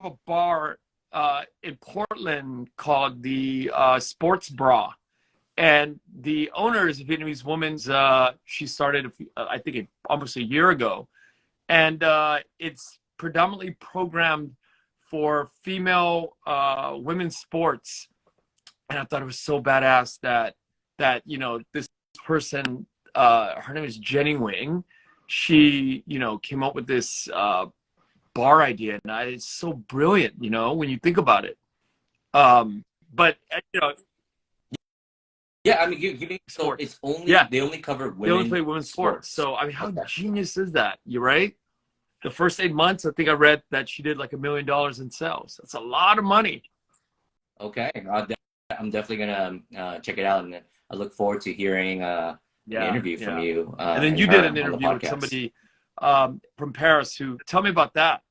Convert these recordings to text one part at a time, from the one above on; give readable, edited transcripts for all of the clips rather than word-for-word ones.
a bar in Portland called the Sports Bra, and the owner is a Vietnamese woman's. She started, I think, almost a year ago, and it's predominantly programmed for female women's sports. And I thought it was so badass that this person, her name is Jenny Wing. She came up with this bar idea, and it's so brilliant, when you think about it. But Yeah, I mean, give me, so sports. it's only, Yeah, they only cover they only women play women's sports. sports. So I mean, how Okay. genius is that? You right? The first 8 months, I think I read that she did like $1 million in sales. That's a lot of money. Okay. I'm definitely gonna check it out, and I look forward to hearing an Yeah, interview from yeah. you And then and you did her an on the interview with podcast. somebody from Paris. Who tell me about that?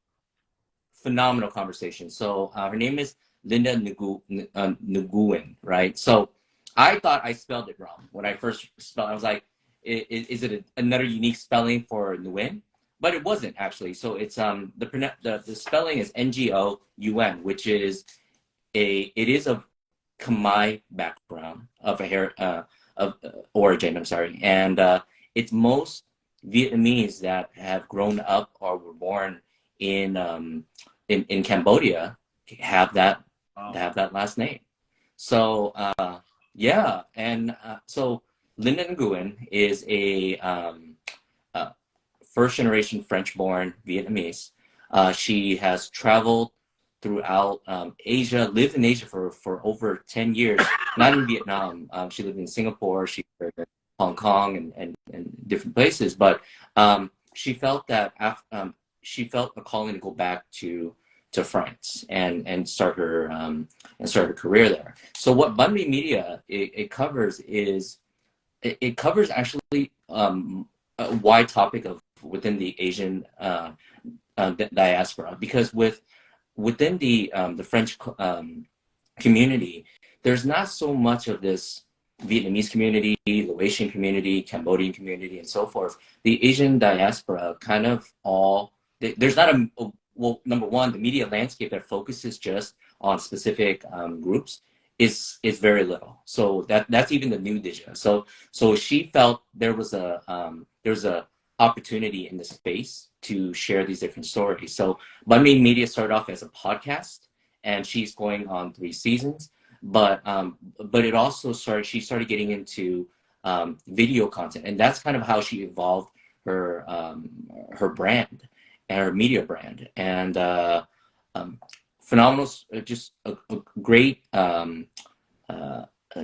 Phenomenal conversation. So her name is Linda Nguyen, right? So I thought I spelled it wrong when I first spelled. I was like, is it another unique spelling for Nguyen? But it wasn't actually. So it's the spelling is Ngoun, which is it is a Khmer background of a hair of origin. I'm sorry, and it's most Vietnamese that have grown up or were born in in Cambodia have that Wow. have that last name. So yeah, and so Linda Nguyen is a first generation French born Vietnamese. She has traveled throughout Asia, lived in Asia for over 10 years, not in Vietnam. She lived in Singapore, she lived in Hong Kong and different places. But she felt that she felt a calling to go back to France and start her career there. So what Bunmi Media it covers is it covers actually a wide topic of within the Asian diaspora, because within the French community, there's not so much of this Vietnamese community, Laotian community, Cambodian community, and so forth. The Asian diaspora kind of all there's not well, number one, the media landscape that focuses just on specific groups is very little. So that's even the new digital. So she felt there's a opportunity in the space to share these different stories. So Bunmi Media started off as a podcast, and she's going on 3 seasons. But it also started. She started getting into video content, and that's kind of how she evolved her brand and her media brand. And um, phenomenal, just a great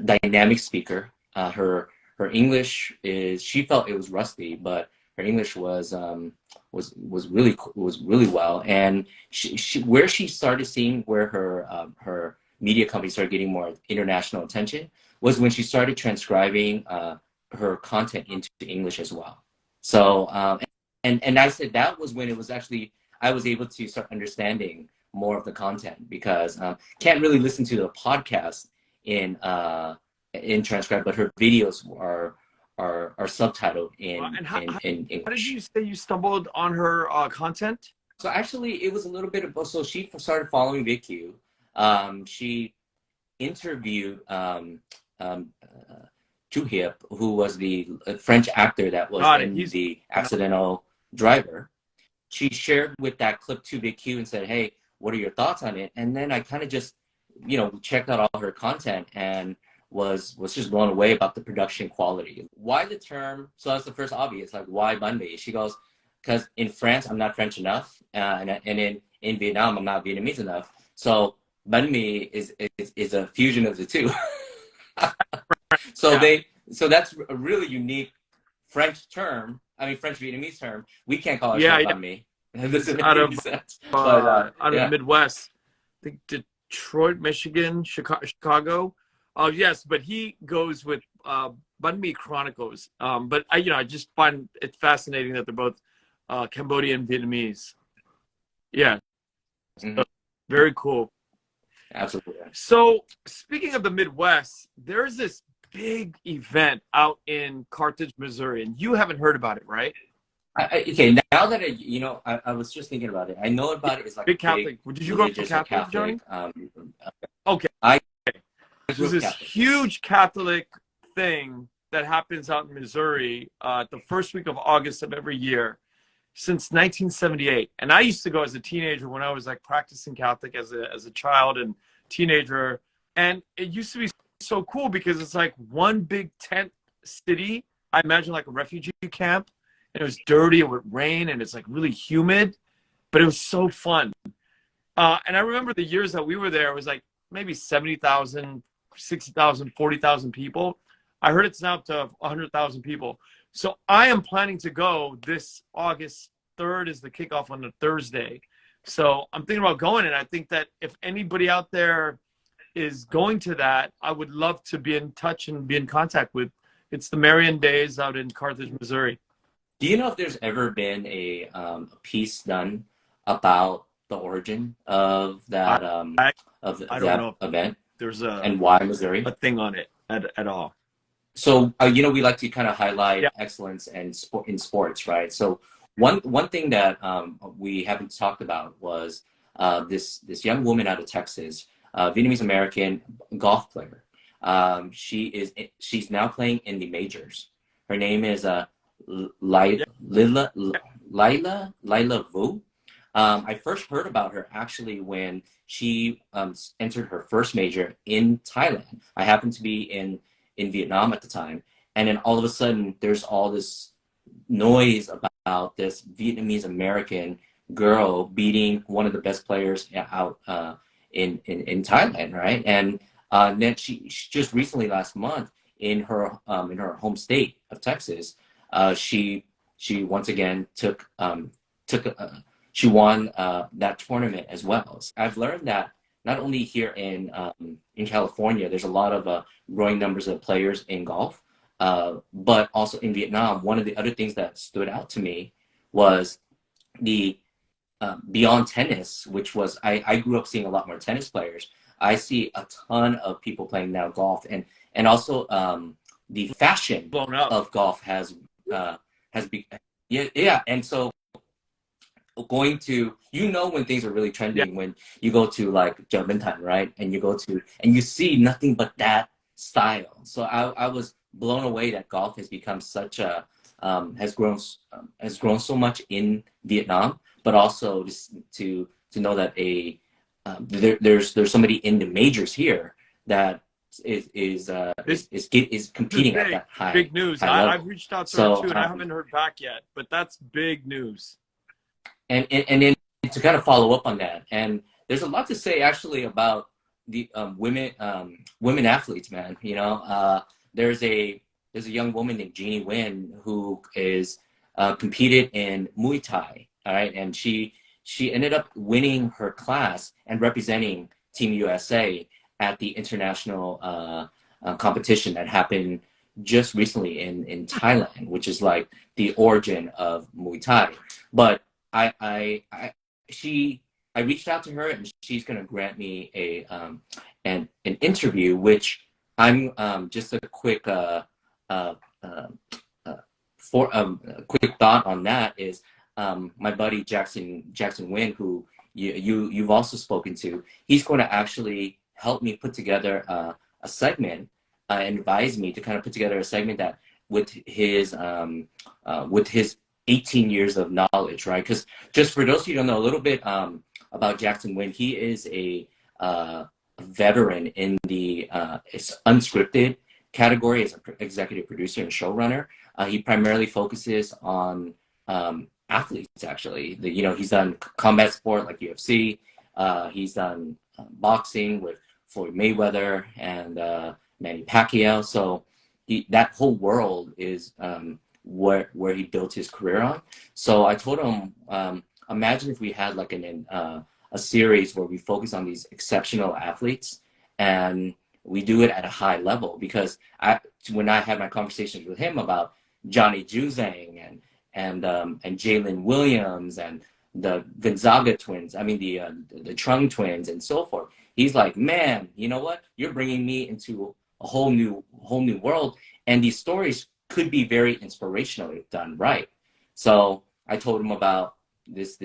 dynamic speaker. Her English is, she felt it was rusty, but her English was really well. And she where she started seeing where her media company started getting more international attention was when she started transcribing her content into English as well. So and I said that was when it was actually I was able to start understanding more of the content, because can't really listen to the podcast in transcribe, but her videos are subtitled And in how did you English. say you stumbled on her content? So actually, it was a little bit of both. So she started following VidQ. She interviewed Chu Hiep, who was the French actor that was Got it. in He's the Accidental Driver. She shared with that clip to VidQ and said, "Hey, what are your thoughts on it?" And then I kind of just, checked out all her content and was just blown away about the production quality. Why the term? So that's the first obvious, like why Bunmi? She goes, because in France I'm not French enough, and in Vietnam I'm not Vietnamese enough. So Bunmi is a fusion of the two. So yeah. that's a really unique French term. I mean, French Vietnamese term. We can't call Yeah, ourselves yeah. banh mi. It He's doesn't make any sense. But out of the yeah, Midwest. I think Detroit, Michigan, Chicago. Oh yes, but he goes with Banh Mi Chronicles. But I just find it fascinating that they're both Cambodian Vietnamese. Yeah, hmm, so very cool. absolutely. So speaking of the Midwest, there's this big event out in Carthage, Missouri, and you haven't heard about it, right? Okay, now that I was just thinking about it. I know about it as like a Big big Catholic. Did you grow up religious or Catholic, Catholic. Johnny? Okay. I grew There's up this Catholic, yes. huge Catholic thing that happens out in Missouri the first week of August of every year since 1978. And I used to go as a teenager when I was like practicing Catholic as a child and teenager. And it used to be so cool because it's like one big tent city. I imagine like a refugee camp. And it was dirty, it would rain, and it's like really humid, but it was so fun. And I remember the years that we were there, it was like maybe 70,000, 60,000, 40,000 people. I heard it's now up to 100,000 people. So I am planning to go this August 3rd is the kickoff on a Thursday. So I'm thinking about going, and I think that if anybody out there is going to that, I would love to be in touch and be in contact with. It's the Marian Days out in Carthage, Missouri. Do you know if there's ever been a piece done about the origin of I, that I, of I don't that know if event there's and why Missouri? a thing on it at all. So we like to kind of highlight Yeah. excellence and sport in sports, right? So one thing that we haven't talked about was this young woman out of Texas, Vietnamese American golf player. She's now playing in the majors. Her name is Yeah. Lila Vu. I first heard about her actually when she entered her first major in Thailand. I happened to be in Vietnam at the time, and then all of a sudden there's all this noise about this Vietnamese American girl beating one of the best players out in Thailand, right? And then she just recently last month in her home state of Texas, she once again took she won that tournament as well. So I've learned that not only here in California, there's a lot of growing numbers of players in golf, but also in Vietnam. One of the other things that stood out to me was the beyond tennis, which was I grew up seeing a lot more tennis players. I see a ton of people playing now golf, and also the fashion Blown up. of golf has been yeah, and so going to when things are really trending when you go to like Jumbentan, right, and you see nothing but that style. So I was blown away that golf has become such a has grown so much in Vietnam, but also just to know that there's somebody in the majors here that is competing at that high big news. high level. I've reached out to her too, and I haven't heard back yet, but that's big news. And then to kind of follow up on that, and there's a lot to say actually about the women athletes, man. There's a young woman named Jeannie Nguyen who is competed in Muay Thai, all right, and she ended up winning her class and representing Team USA at the international competition that happened just recently in Thailand, which is like the origin of Muay Thai. But I reached out to her, and she's going to grant me an interview, which I'm just a quick quick thought on that is my buddy Jackson Nguyen, who you've also spoken to. He's going to actually help me put together a segment and advise me to kind of put together a segment that with his 18 years of knowledge, right? Because just for those of you who don't know a little bit about Jackson Nguyen, he is a veteran in the unscripted category as an executive producer and showrunner. He primarily focuses on athletes, actually. He's done combat sport like UFC. He's done boxing with Floyd Mayweather and Manny Pacquiao. So that whole world is where he built his career on. So I told him, imagine if we had like a series where we focus on these exceptional athletes and we do it at a high level. Because when I had my conversations with him about Johnny Juzang and Jalen Williams and the Gonzaga twins, the Trung twins and so forth, he's like, man, you know what? You're bringing me into a whole new world, and these stories could be very inspirational if done right. So I told him about this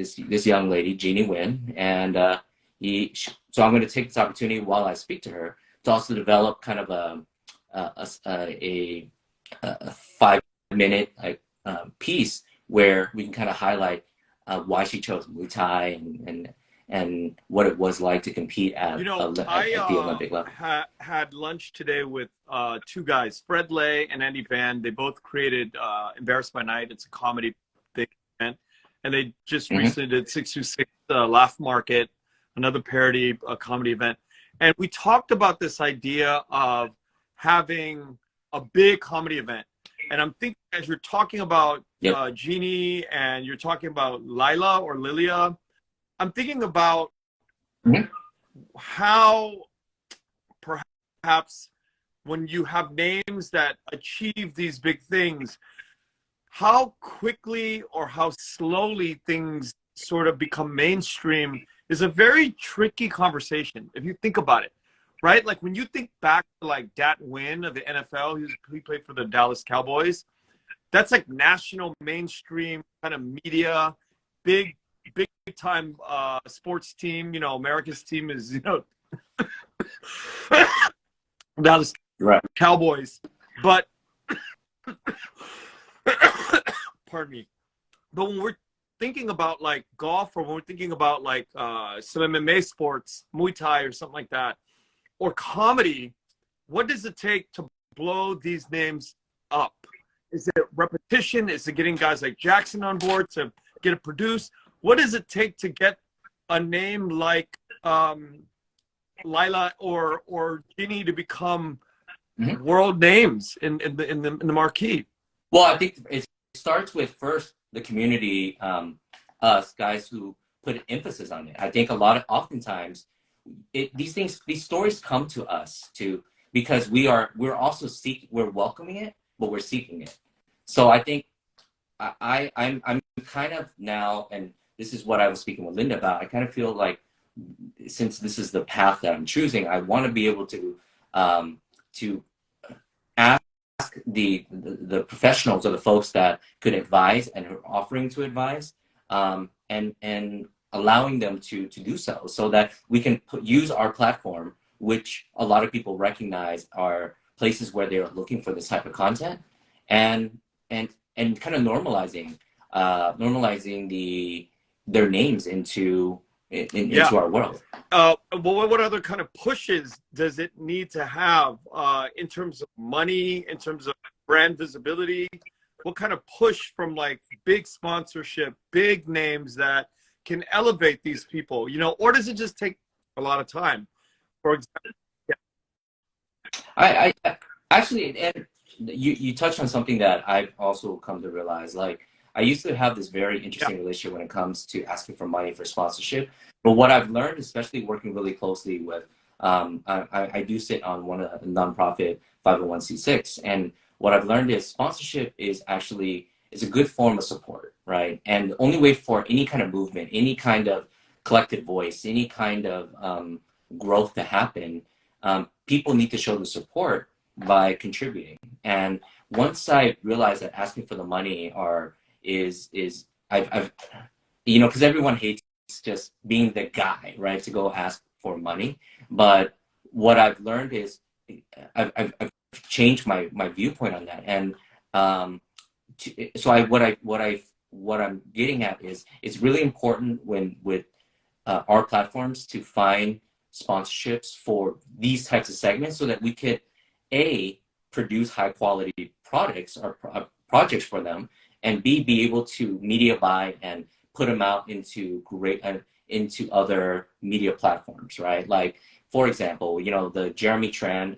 young lady, Jeannie Nguyen, and so I'm going to take this opportunity while I speak to her to also develop kind of a 5-minute piece where we can kind of highlight why she chose Muay Thai and what it was like to compete at, You know, at the Olympic level. had lunch today with two guys, Fred Lay and Andy Van. They both created Embarrassed by Night. It's a comedy thing, and they just recently did 626 Laugh Market, another parody comedy event. And we talked about this idea of having a big comedy event. And I'm thinking, as you're talking about Jeannie and you're talking about Lila or Lilia, I'm thinking about how perhaps when you have names that achieve these big things, how quickly or how slowly things sort of become mainstream is a very tricky conversation if you think about it, right? Like when you think back to like Dat Nguyen of the NFL, he played for the Dallas Cowboys. That's like national mainstream kind of media, big time sports team. You know, America's team is, you know, Dallas Cowboys. But pardon me. But when we're thinking about like golf, or when we're thinking about like some MMA sports, Muay Thai or something like that, or comedy, what does it take to blow these names up? Is it repetition? Is it getting guys like Jackson on board to get it produced? What does it take to get a name like Lila or Ginny to become world names in the marquee? Well, I think it starts with first the community, us guys who put an emphasis on it. I think oftentimes these stories come to us because we're also we're welcoming it, but we're seeking it. So I think I'm kind of now, and this is what I was speaking with Linda about, I kind of feel like since this is the path that I'm choosing, I want to be able to ask the professionals or the folks that could advise and are offering to advise, and allowing them to do so that we can use our platform, which a lot of people recognize are places where they're looking for this type of content, and kind of normalizing their names into our world. Well, what other kind of pushes does it need to have in terms of money, in terms of brand visibility? What kind of push from like big sponsorship, big names that can elevate these people, you know, or does it just take a lot of time? For example, I actually, and you touched on something that I've also come to realize. Like, I used to have this very interesting relationship when it comes to asking for money for sponsorship. But what I've learned, especially working really closely with, I do sit on one of the nonprofit 501c6, and what I've learned is sponsorship is actually a good form of support, right? And the only way for any kind of movement, any kind of collective voice, any kind of growth to happen, people need to show the support by contributing. And once I realized that asking for the money I've you know, because everyone hates just being the guy, right, to go ask for money. But what I've learned is I've changed my viewpoint on that. And what I'm getting at is it's really important with our platforms to find sponsorships for these types of segments so that we could produce high quality products or projects for them, and be able to media buy and put them out into into other media platforms, right? Like, for example, you know, the Jeremy Tran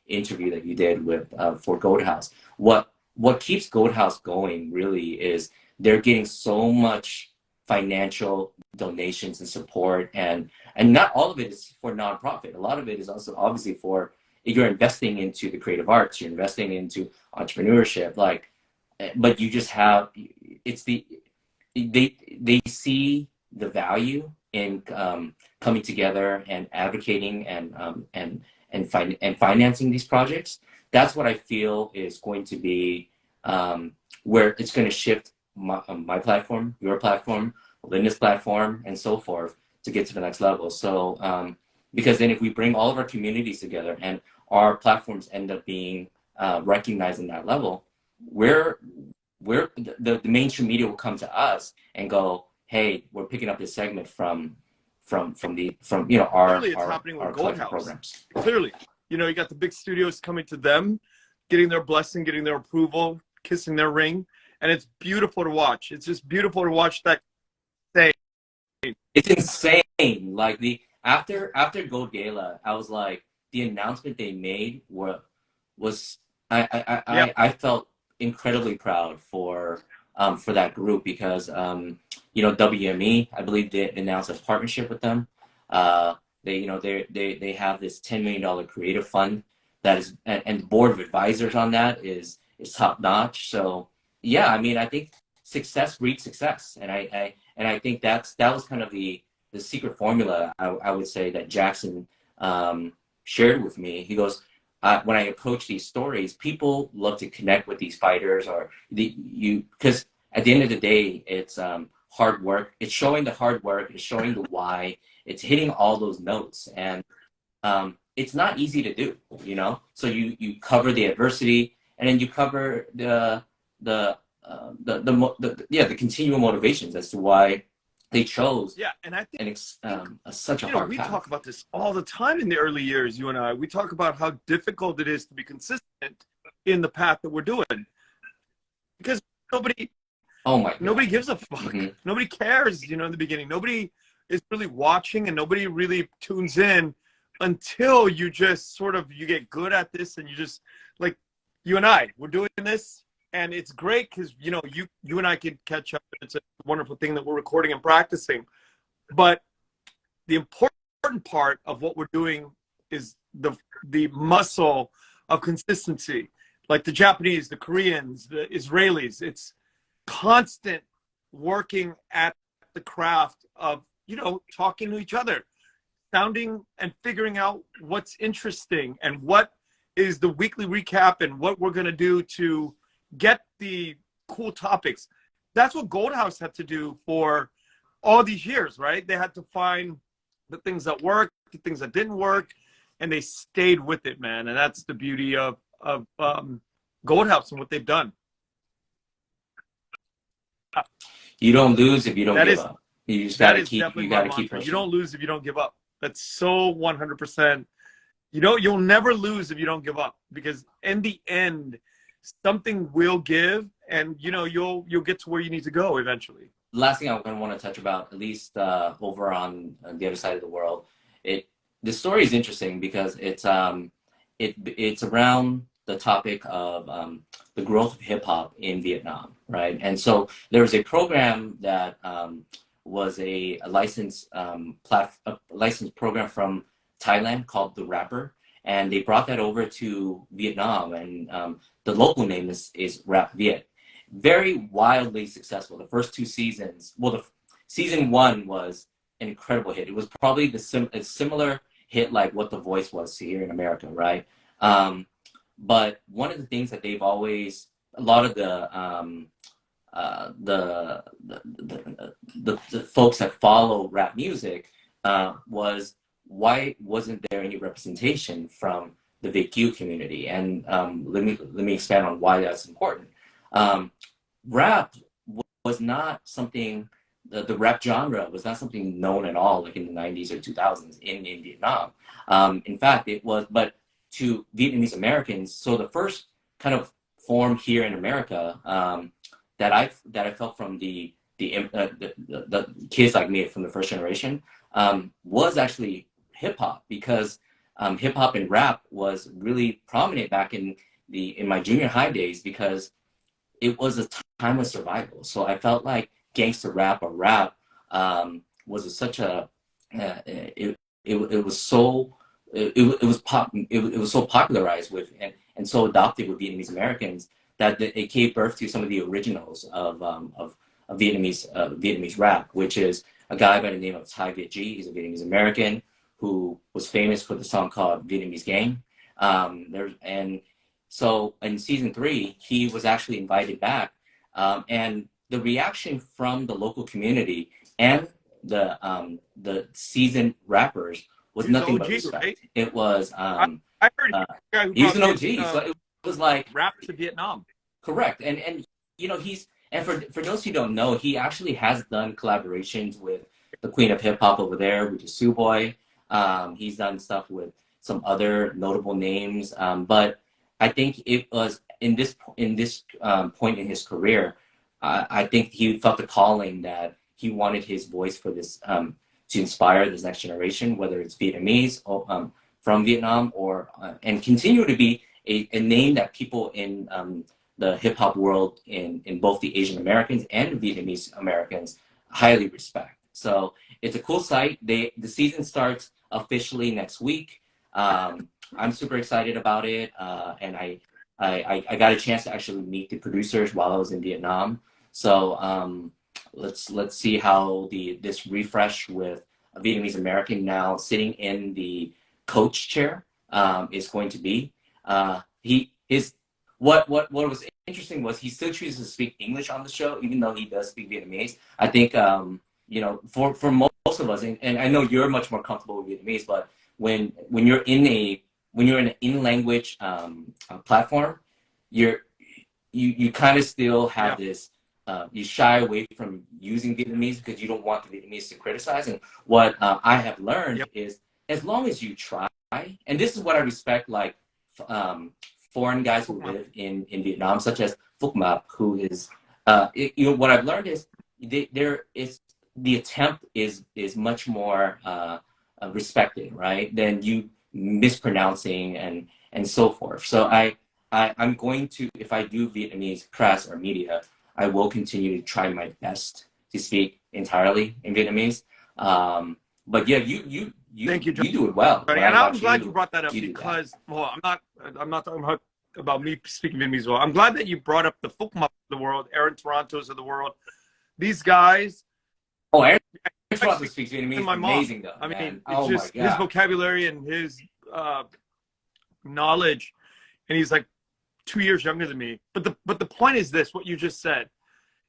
interview that you did with for Goat House. What keeps Goat House going really is they're getting so much financial donations and support, and not all of it is for nonprofit. A lot of it is also obviously for, you're investing into the creative arts, you're investing into entrepreneurship, like, but you just have, they see the value in coming together and advocating and financing these projects. That's what I feel is going to be where it's going to shift my platform, your platform, Linda's platform, and so forth to get to the next level. So because then if we bring all of our communities together and our platforms end up being recognized in that level, the mainstream media will come to us and go, hey, we're picking up this segment from our Clearly, it's happening with our Gold collective House. programs. Clearly, you know, you got the big studios coming to them, getting their blessing, getting their approval, kissing their ring, and it's beautiful to watch. It's just beautiful to watch that thing. It's insane. Like after Gold Gala, I was like, the announcement they made was I felt incredibly proud for that group because WME, I believe they announced a partnership with them. They have this $10 million creative fund that is, and the board of advisors on that is top notch. So yeah, I mean, I think success breeds success, and I think that was kind of the secret formula I would say that Jackson shared with me. He goes, when I approach these stories, people love to connect with these fighters, because at the end of the day, it's hard work. It's showing the hard work. It's showing the why. It's hitting all those notes, and it's not easy to do. So you cover the adversity, and then you cover the continual motivations as to why they chose. Yeah, and I think such a hard we path. talk about this all the time in the early years. You and I, we talk about how difficult it is to be consistent in the path that we're doing, because nobody gives a fuck. Mm-hmm. Nobody cares. In the beginning, nobody is really watching, and nobody really tunes in until you just you get good at this, and you just, like you and I, we're doing this. And it's great because, you and I can catch up. It's a wonderful thing that we're recording and practicing. But the important part of what we're doing is the muscle of consistency. Like the Japanese, the Koreans, the Israelis, it's constant working at the craft of, talking to each other, sounding and figuring out what's interesting and what is the weekly recap and what we're going to do to get the cool topics. That's what Gold House had to do for all these years, right? They had to find the things that worked, the things that didn't work, and they stayed with it, man. And that's the beauty of Gold House and what they've done. You don't lose if you don't give up. You just gotta keep pushing. You don't lose if you don't give up. That's so 100%. You'll never lose if you don't give up, because in the end, something will give, and you'll get to where you need to go eventually. Last thing I'm going to want to touch about, at least over on the other side of the world, the story is interesting because it's around the topic of the growth of hip hop in Vietnam, right? And so there was a program that was a licensed program from Thailand called The Rapper, and they brought that over to Vietnam, and the local name is Rap Viet. Very wildly successful. The first two seasons, season one was an incredible hit. It was probably a similar hit like what The Voice was here in America, right? But one of the things that they've always, a lot of the folks that follow rap music was, why wasn't there any representation from the VQ community? And let me expand on why that's important. Rap was not something, the rap genre was not something known at all, like in the 90s or 2000s in Vietnam. In fact, it was, but to Vietnamese Americans, so the first kind of form here in America that I felt from the kids like me from the first generation was actually hip hop, because hip hop and rap was really prominent back in my junior high days, because it was a time of survival. So I felt like gangster rap or rap was such a it was so popularized with and so adopted with Vietnamese Americans that it gave birth to some of the originals of Vietnamese rap, which is a guy by the name of Thai Viet G. He's a Vietnamese American who was famous for the song called Vietnamese Gang. So in season 3, he was actually invited back. And the reaction from the local community and the seasoned rappers was He was nothing but OG, respect. right? It was I heard he's the guy who he was brought an OG, so it was like rap to Vietnam. correct. And you know, he's and for those who don't know, he actually has done collaborations with the Queen of Hip Hop over there, which is Suboy. He's done stuff with some other notable names, but I think it was in this point in his career, I think he felt the calling that he wanted his voice for this to inspire this next generation, whether it's Vietnamese or, from Vietnam or and continue to be a name that people in the hip hop world in both the Asian Americans and Vietnamese Americans highly respect. So it's a cool site. The season starts officially next week. I'm super excited about it, and I got a chance to actually meet the producers while I was in Vietnam. So let's see how this refresh with a Vietnamese American now sitting in the coach chair is going to be. What was interesting was he still chooses to speak English on the show, even though he does speak Vietnamese. I think you know, for most of us, and I know you're much more comfortable with Vietnamese, but when you're in an in-language platform, you kind of still have this. You shy away from using Vietnamese because you don't want the Vietnamese to criticize. And what I have learned is, as long as you try, and this is what I respect, like foreign guys who live in Vietnam, such as Phuc Map, who is, you know, what I've learned is the attempt is much more respected, right, than you mispronouncing and so forth. So I'm going to, if I do Vietnamese press or media, I will continue to try my best to speak entirely in Vietnamese. But yeah, you Thank you, you do it well. and I'm glad you brought that up because, well, I'm not talking about me speaking Vietnamese well. I'm glad that you brought up the Phuc Map of the world, Aaron Torontos of the world. These guys. Oh, Aaron Toronto speaks Vietnamese. My mom. Amazing though. I mean, man. it's just his vocabulary and his knowledge, and he's like 2 years younger than me. But the point is this: what you just said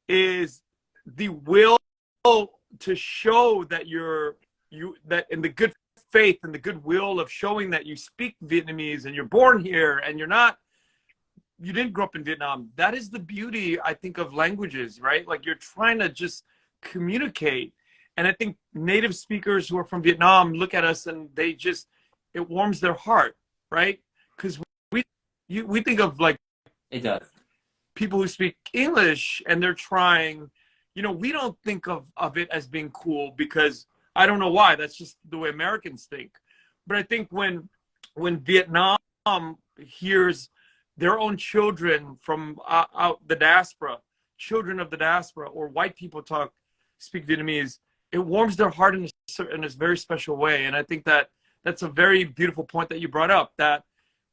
is the will to show that that in the good faith and the goodwill of showing that you speak Vietnamese and you're born here and you didn't grow up in Vietnam. That is the beauty, I think, of languages, right? Like you're trying to just communicate. And I think native speakers who are from Vietnam look at us and it warms their heart, right? Because we think of like it does. People who speak English and they're trying, you know, we don't think of it as being cool because I don't know why. That's just the way Americans think. But I think when Vietnam hears their own children from out the diaspora, children of the diaspora, or white people speak Vietnamese, it warms their heart in a very special way. And I think that's a very beautiful point that you brought up, that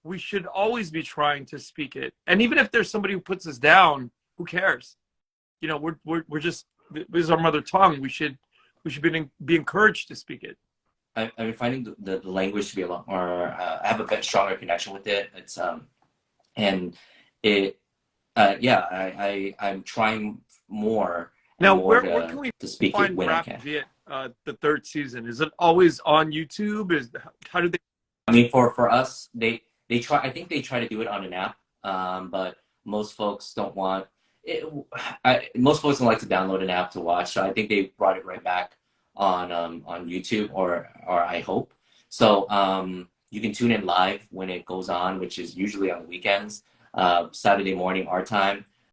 we should always be trying to speak it. And even if there's somebody who puts us down, who cares? You know, we're just, this is our mother tongue. We should be encouraged to speak it. I've been finding the language to be a lot more. I have a bit stronger connection with it. It's and it, yeah. I'm trying more. Now, more where can we to speak find it when Rap I can. Viet, the third season? Is it always on YouTube? How do they? I mean, for us, they try. I think they try to do it on an app, but most folks don't want. Most folks don't like to download an app to watch, so I think they brought it right back on YouTube, or I hope so. You can tune in live when it goes on, which is usually on the weekends, Saturday morning our time.